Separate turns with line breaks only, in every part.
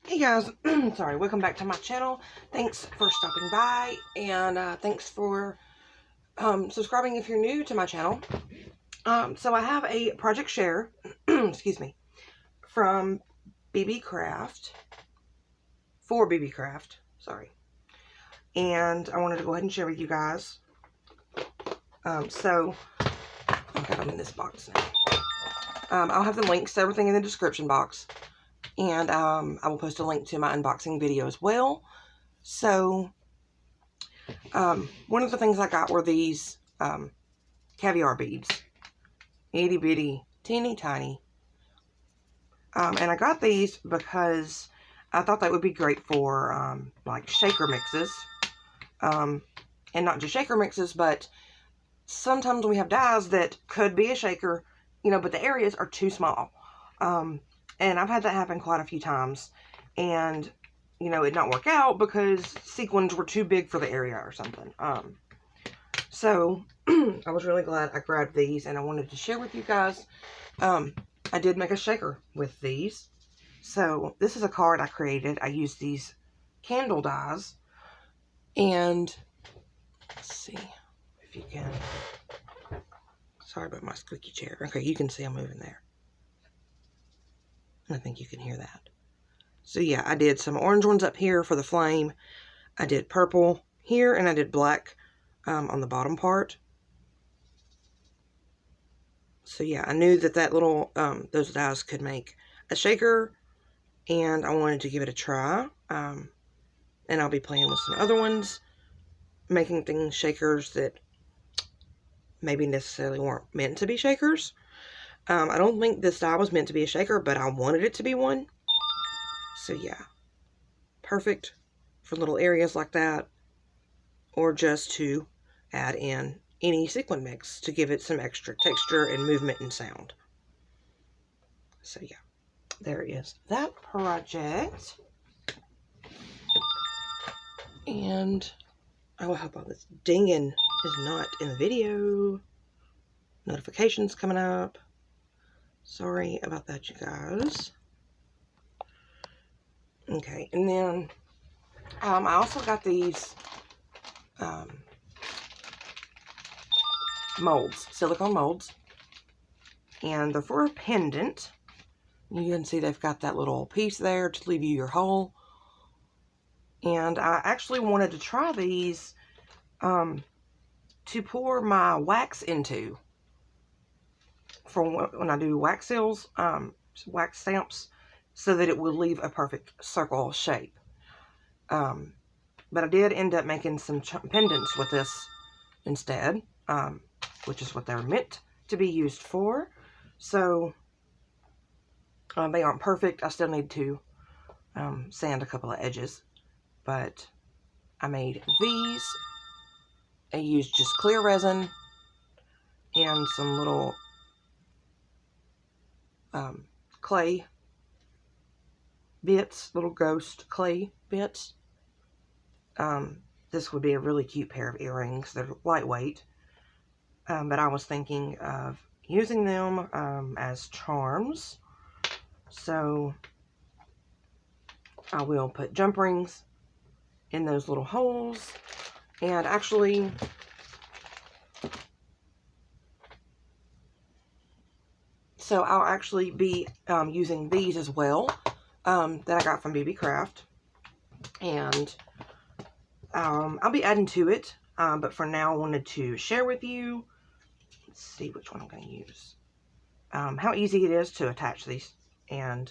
Hey guys, sorry, welcome back to my channel. Thanks for stopping by, and thanks for subscribing if you're new to my channel. So I have a project share, excuse me, from Beebeecraft, for Beebeecraft, sorry. And I wanted to go ahead and share with you guys. Okay, I'm in this box now. I'll have the links to everything in the description box. And I will post a link to my unboxing video as well. So, one of the things I got were these caviar beads. Itty bitty, teeny tiny. And I got these because I thought that would be great for like shaker mixes. And not just shaker mixes, but sometimes we have dies that could be a shaker, you know, but the areas are too small. And I've had that happen quite a few times. And, you know, it not work out because sequins were too big for the area or something. So I was really glad I grabbed these, and I wanted to share with you guys. I did make a shaker with these. So this is a card I created. I used these candle dies. And let's see if you can. Sorry about my squeaky chair. Okay, you can see I'm moving there. I think you can hear that. So yeah, I did some orange ones up here for the flame. I did purple here, and I did black on the bottom part. So yeah, I knew that little, those dies could make a shaker, and I wanted to give it a try. And I'll be playing with some other ones, making things shakers that maybe necessarily weren't meant to be shakers. I don't think this die was meant to be a shaker, but I wanted it to be one. So yeah, perfect for little areas like that, or just to add in any sequin mix to give it some extra texture and movement and sound. So yeah, there is that project. And I hope all this dinging is not in the video. Notifications coming up. Sorry about that, you guys. Okay, and then I also got these molds, silicone molds, and they're for a pendant. You can see they've got that little piece there to leave you your hole. And I actually wanted to try these to pour my wax into for when I do wax seals, wax stamps, so that it will leave a perfect circle shape. But I did end up making some pendants with this instead, which is what they're meant to be used for. So they aren't perfect. I still need to sand a couple of edges, but I made these. I used just clear resin and some little clay bits, little ghost clay bits. This would be a really cute pair of earrings. They're lightweight, but I was thinking of using them as charms. So I will put jump rings in those little holes, and actually I'll actually be using these as well, that I got from Beebeecraft, and I'll be adding to it, but for now I wanted to share with you. Let's see which one I'm going to use. How easy it is to attach these, and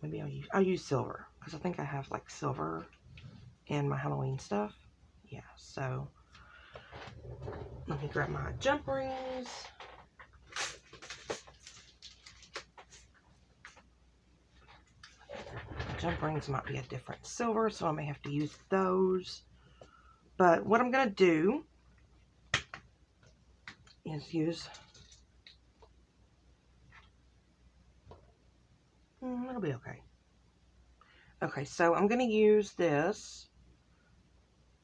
maybe I'll use silver, because I think I have like silver in my Halloween stuff. Yeah, so let me grab my jump rings. Jump rings might be a different silver, so I may have to use those. But what I'm going to do is use, it'll be okay. Okay, so I'm going to use this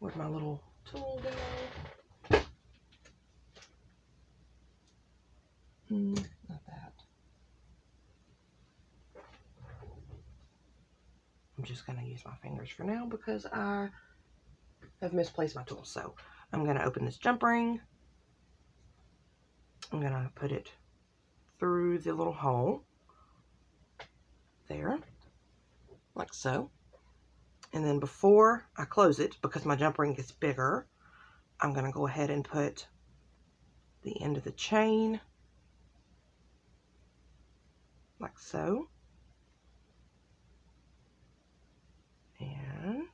with my little tool there. Not that. just going to use my fingers for now because I have misplaced my tool. So I'm going to open this jump ring. I'm going to put it through the little hole there, like so. And then before I close it, because my jump ring gets bigger, I'm going to go ahead and put the end of the chain like so. And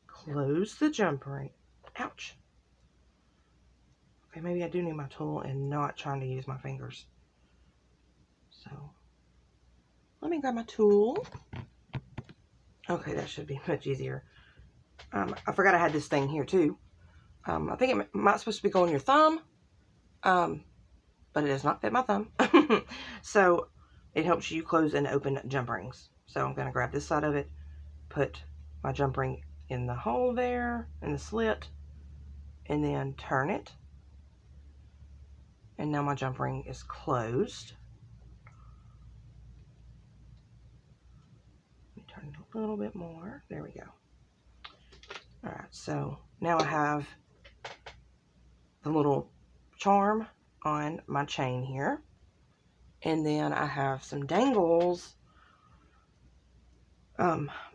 close the jump ring. Ouch. Okay, maybe I do need my tool and not trying to use my fingers. So let me grab my tool. Okay, that should be much easier. I forgot I had this thing here too. I think it might supposed to be going on your thumb, but it does not fit my thumb. So it helps you close and open jump rings. So I'm going to grab this side of it, put my jump ring in the hole there, in the slit, and then turn it. And now my jump ring is closed. Let me turn it a little bit more. There we go. Alright, so now I have the little charm on my chain here. And then I have some dangles,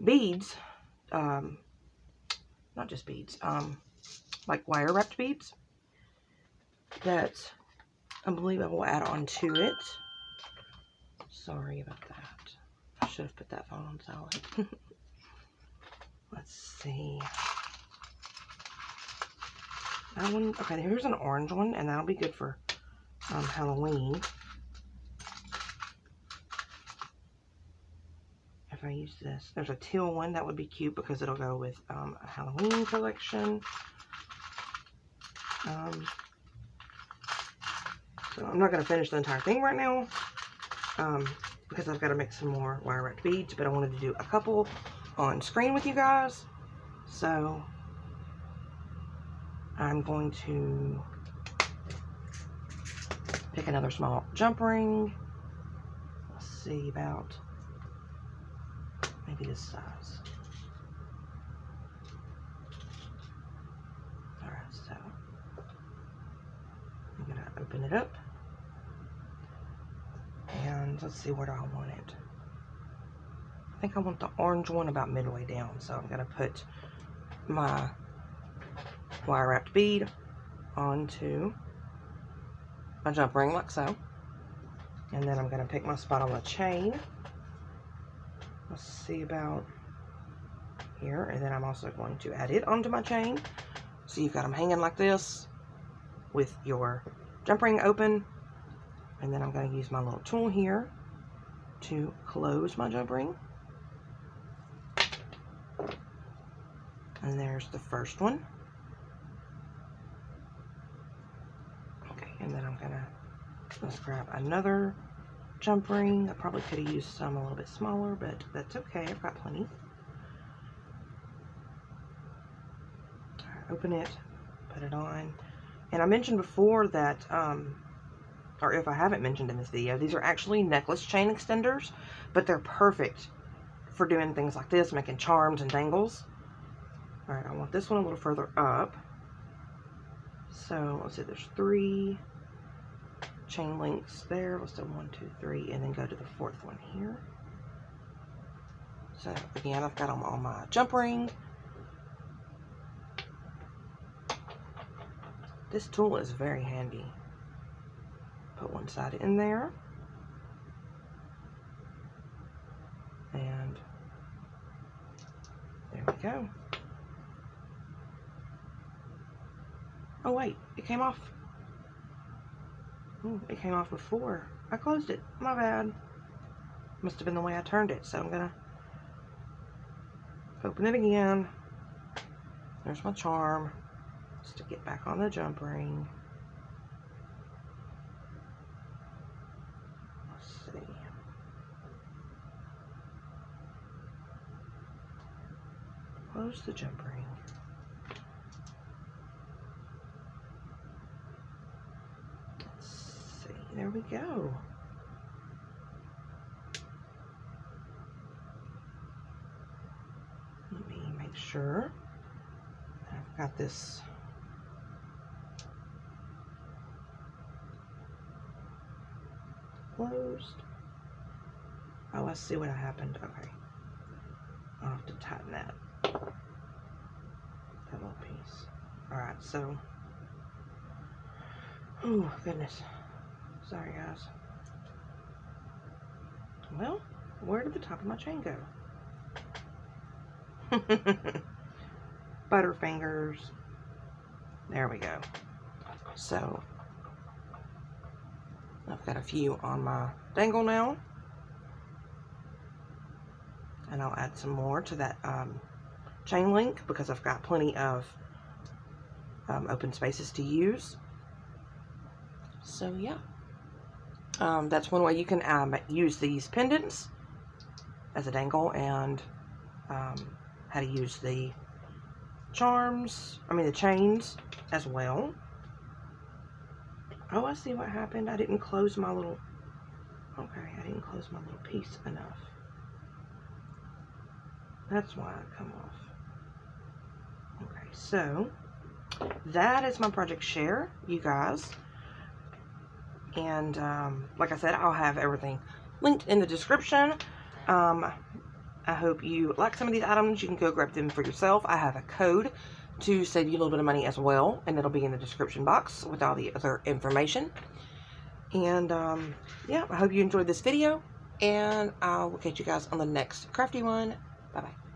beads, not just beads, like wire wrapped beads that I believe I will add on to it. Sorry about that. I should have put that phone on silent. Let's see. That one, okay, here's an orange one, and that'll be good for Halloween. If I use this, there's a teal one that would be cute because it'll go with a Halloween collection. So I'm not going to finish the entire thing right now because I've got to make some more wire wrapped beads, but I wanted to do a couple on screen with you guys. So I'm going to pick another small jump ring. Let's see, about maybe this size. Alright, so I'm going to open it up. And let's see, where do I want it? I think I want the orange one about midway down. So I'm going to put my wire wrapped bead onto my jump ring like so. And then I'm going to pick my spot on the chain. Let's see, about here. And then I'm also going to add it onto my chain. So you've got them hanging like this with your jump ring open. And then I'm going to use my little tool here to close my jump ring. And there's the first one. Okay, and then I'm going to, let's grab another jump ring. I probably could have used some a little bit smaller, but that's okay. I've got plenty. All right, open it, put it on. And I mentioned before that, or if I haven't mentioned in this video, these are actually necklace chain extenders, but they're perfect for doing things like this, making charms and dangles. All right, I want this one a little further up. So let's see, there's 3 chain links there. Let's do 1, 2, 3, and then go to the 4th one here. So again, I've got them on my jump ring. This tool is very handy. Put one side in there. And there we go. Oh wait, it came off. Ooh, it came off before I closed it. My bad. Must have been the way I turned it. So I'm gonna open it again. There's my charm. Just to get back on the jump ring. Let's see. Close the jump ring. There we go. sure I've got this closed. Oh, I see what happened. Okay. I'll have to tighten that little piece. Alright, so. Oh, goodness. Sorry, guys. Well, where did the top of my chain go? Butterfingers. There we go. So, I've got a few on my dangle now. And I'll add some more to that chain link because I've got plenty of open spaces to use. So, yeah. That's one way you can use these pendants as a dangle, and how to use the the chains as well. Oh, I see what happened. I didn't close my little, okay, I didn't close my little piece enough. That's why it come off. Okay, so that is my project share, you guys. And like I said, I'll have everything linked in the description. I hope you like some of these items. You can go grab them for yourself. I have a code to save you a little bit of money as well, and it'll be in the description box with all the other information. And yeah, I hope you enjoyed this video, and I will catch you guys on the next crafty one. Bye bye.